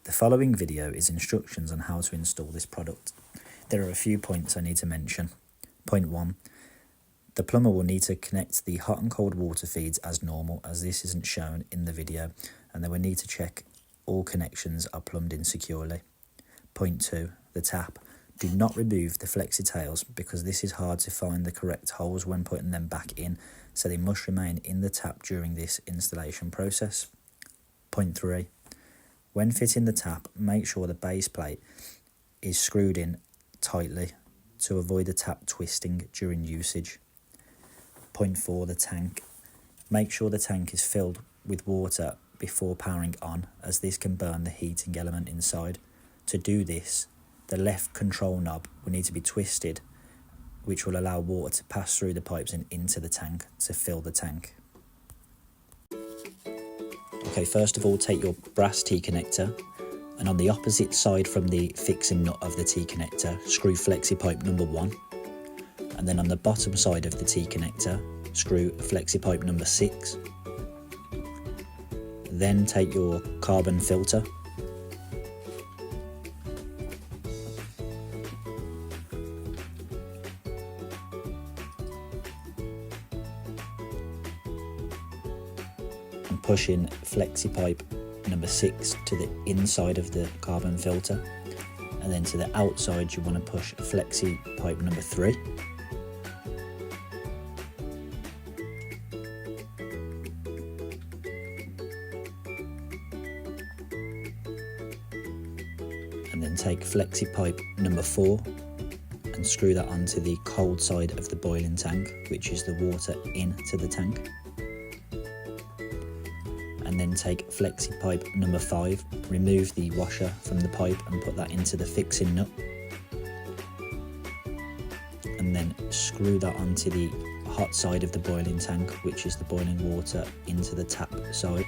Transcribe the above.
The following video is instructions on how to install this product. There are a few points I need to mention. Point 1. The plumber will need to connect the hot and cold water feeds as normal, as this isn't shown in the video, and they will need to check all connections are plumbed in securely. Point 2. The tap. Do not remove the flexi tails because this is hard to find the correct holes when putting them back in, so they must remain in the tap during this installation process. Point 3. When fitting the tap, make sure the base plate is screwed in tightly to avoid the tap twisting during usage. Point 4. The tank. Make sure the tank is filled with water before powering on, as this can burn the heating element inside. To do this, the left control knob will need to be twisted, which will allow water to pass through the pipes and into the tank to fill the tank. Okay, first of all, take your brass T-connector, and on the opposite side from the fixing nut of the T-connector, screw flexi pipe number 1, and then on the bottom side of the T-connector, screw flexi pipe number 6. Then take your carbon filter, and push in flexi pipe number 6 to the inside of the carbon filter, and then to the outside you want to push flexi pipe number 3. And then take flexi pipe number 4 and screw that onto the cold side of the boiling tank, which is the water into the tank. And then take flexi pipe number 5, remove the washer from the pipe and put that into the fixing nut. And then screw that onto the hot side of the boiling tank, which is the boiling water into the tap side.